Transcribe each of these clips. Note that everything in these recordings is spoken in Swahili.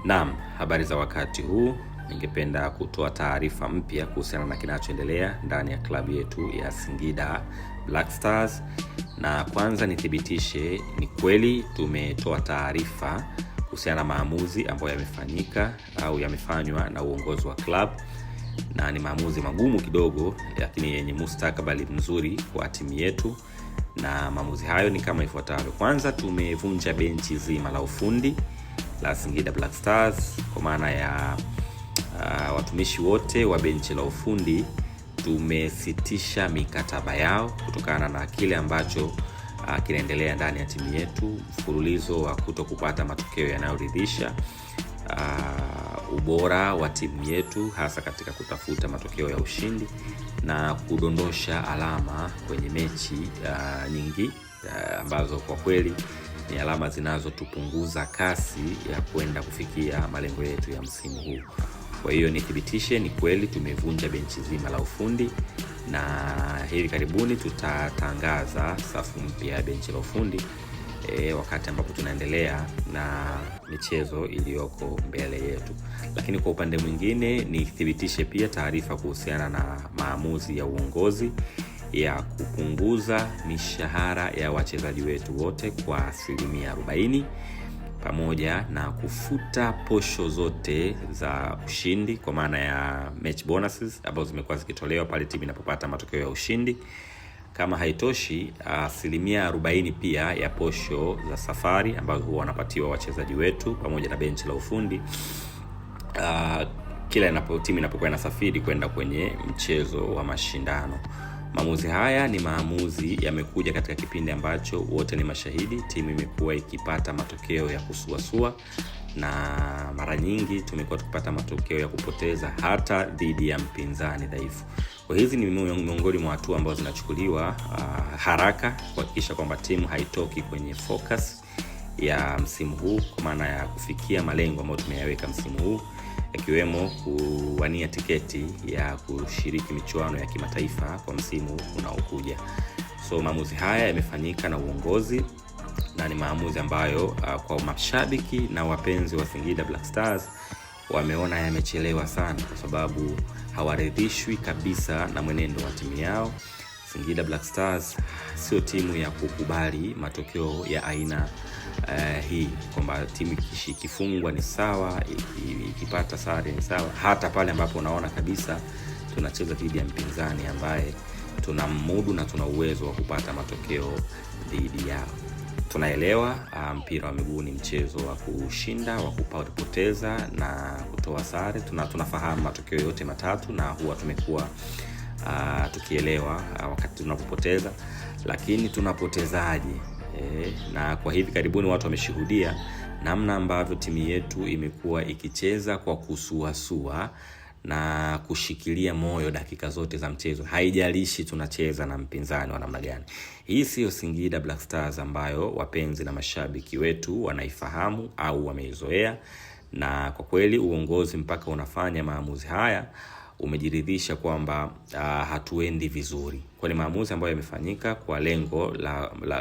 Naam, habari za wakati huu. Ningependa kutoa taarifa mpya kuhusiana na kinachoendelea ndani ya klabu yetu ya Singida Black Stars. Na kwanza nithibitishe ni kweli tumetoa taarifa kuhusiana na maamuzi ambayo yamefanyika au yamefanywa na uongozi wa klabu, na ni maamuzi magumu kidogo lakini yenye mustakabali mzuri kwa timu yetu. Na maamuzi hayo ni kama ifuatavyo. Kwanza, tumevunja benchi zima la ufundi la Singida Black Stars, kwa maana ya watumishi wote wa benchi la ufundi tumesitisha mikataba yao kutokana na kile ambacho kinaendelea ndani ya timu yetu, mfululizo wa kutokupata matokeo yanayoridhisha, ubora wa timu yetu hasa katika kutafuta matokeo ya ushindi na kudondosha alama kwenye mechi nyingi ambazo kwa kweli ni alama zinazotupunguza kasi ya kwenda kufikia malengo yetu ya msimu huu. Kwa hiyo nithibitishe ni kweli tumevunja benchi zima la ufundi, na hivi karibuni tutatangaza safu mpya ya benchi la ufundi wakati ambapo tunaendelea na michezo iliyoko mbele yetu. Lakini kwa upande mwingine nithibitishe pia taarifa kuhusiana na maamuzi ya uongozi ya kupunguza mishahara ya wachezaji wetu wote kwa 40%, pamoja na kufuta posho zote za ushindi kwa maana ya match bonuses ambazo zimekuwa zikitolewa pale timu inapopata matokeo ya ushindi. Kama haitoshi, 40% pia ya posho za safari ambazo huwa wanapatiwa wachezaji wetu pamoja na benchi la ufundi kila timu inapokuwa inasafiri kwenda kwenye mchezo wa mashindano. Maamuzi haya ni maamuzi yamekuja katika kipindi ambacho wote ni mashahidi. Timu imekuwa ikipata matokeo ya kusuasua, na mara nyingi tumekuwa tukipata matokeo ya kupoteza hata dhidi ya mpinzani dhaifu. Kwa hizi ni miongoni mwa hatua ambazo zinachukuliwa haraka kuhakikisha kwamba timu haitoki kwenye focus ya msimu huu, kwa maana ya kufikia malengo ambayo tumeyaweka msimu huu, ikiwemo kuwania tiketi ya kushiriki michuano ya kimataifa kwa msimu unaokuja. So maamuzi haya yamefanyika na uongozi, na ni maamuzi ambayo kwa mashabiki na wapenzi wa Singida Black Stars wameona yamechelewa sana, kwa sababu hawaridhishwi kabisa na mwenendo wa timu yao. Singida Black Stars sio timu ya kukubali matokeo ya aina hii, kwamba timu ikifungwa ni sawa, ikipata sare ni sawa, hata pale ambapo unaona kabisa tunacheza dhidi ya mpinzani ambaye tuna mudu na tuna uwezo wa kupata matokeo dhidi yao. Tunaelewa mpira wa miguu ni mchezo wa kushinda, wa kupoteza na kutoa sare. Tunafahamu matokeo yote matatu, na huwa tumekuwa tukielewa wakati tunapopoteza, lakini tunapotezaje? Na kwa hivi karibuni watu wameshuhudia namna ambavyo timu yetu imekuwa ikicheza kwa kusuasua na kushikilia moyo dakika zote za mchezo, haijalishi tunacheza na mpinzani wa namna gani. Hii sio Singida Black Stars ambayo wapenzi na mashabiki wetu wanaifahamu au wameizoea, na kwa kweli uongozi mpaka unafanya maamuzi haya umejiridhisha kwamba hatuendi vizuri. Kwa ni maamuzi ambayo yamefanyika kwa lengo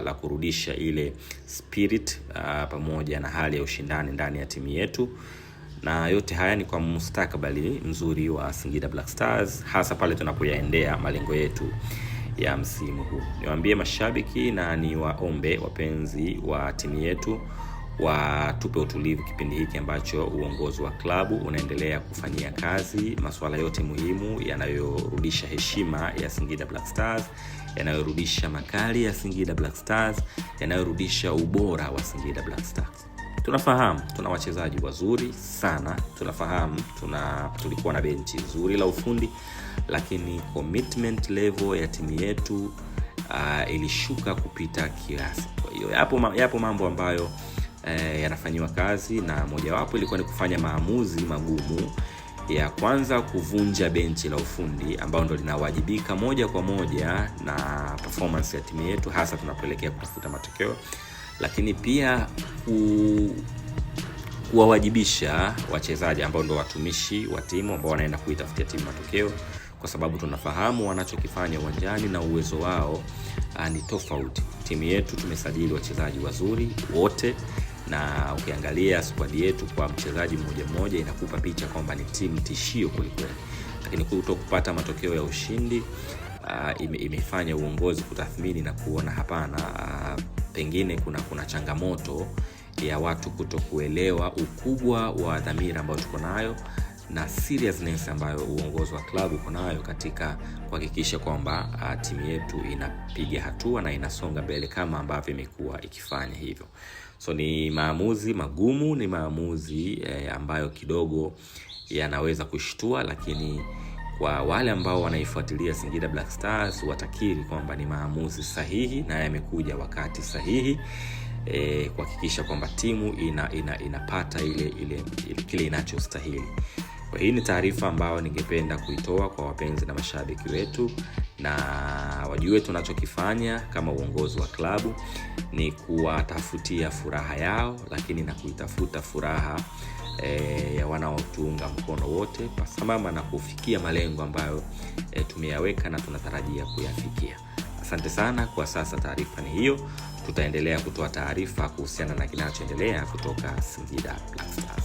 la kurudisha ile spirit pamoja na hali ya ushindani ndani ya timu yetu, na yote haya ni kwa mustakabali mzuri wa Singida Black Stars, hasa pale tunapoyaendea malengo yetu ya msimu huu. Niwaambie mashabiki na niwaombe wapenzi wa timu yetu watupe utulivu kipindi hiki ambacho uongozi wa klabu unaendelea kufanyia kazi masuala yote muhimu yanayorudisha heshima ya Singida Black Stars, yanayorudisha makali ya Singida Black Stars, yanayorudisha ubora wa Singida Black Stars. Tunafahamu tuna wachezaji wazuri sana, tunafahamu tulikuwa na benchi nzuri la ufundi, lakini commitment level ya timu yetu ilishuka kupita kiasi. Kwa hiyo yapo mambo ambayo yanafanywa kazi, na mojawapo ilikuwa ni kufanya maamuzi magumu ya kwanza kuvunja benchi la ufundi ambao ndo linawajibika moja kwa moja na performance ya timu yetu, hasa tunapoelekea kutafuta matokeo, lakini pia kuwawajibisha wachezaji ambao ndo watumishi wa timu ambao wanaenda kuitafutia timu matokeo, kwa sababu tunafahamu wanachokifanya uwanjani na uwezo wao ni tofauti. Timu yetu tumesajili wachezaji wazuri wote, na ukiangalia squad yetu kwa mchezaji mmoja mmoja inakupa picha kwamba ni timu tishio kulikweli. Lakini kutokupata matokeo ya ushindi imefanya uongozi kutathmini na kuona hapana, pengine kuna changamoto ya watu kutokuelewa ukubwa wa dhamira ambayo tuko nayo na seriousness ambayo uongozi wa klabu uko nayo katika kuhakikisha kwamba timu yetu inapiga hatua na inasonga mbele kama ambavyo imekuwa ikifanya hivyo. So ni maamuzi magumu, ni maamuzi ambayo kidogo yanaweza kushtua, lakini kwa wale ambao wanaifuatilia Singida Black Stars watakiri kwamba ni maamuzi sahihi na yamekuja wakati sahihi, kuhakikisha kwamba timu inapata ile kile inachostahili. Kwa hii ni taarifa ambayo ningependa kuitoa kwa wapenzi na mashabiki wetu, na wajue tunachokifanya kama uongozi wa klabu ni kuwatafutia furaha yao, lakini na kuitafuta furaha ya wanaotuunga mkono wote, pamoja na kufikia malengo ambayo tumeyaweka na tunatarajia kuyafikia. Asante sana. Kwa sasa taarifa ni hiyo. Tutaendelea kutoa taarifa kuhusiana na kinachoendelea kutoka Singida Black Stars.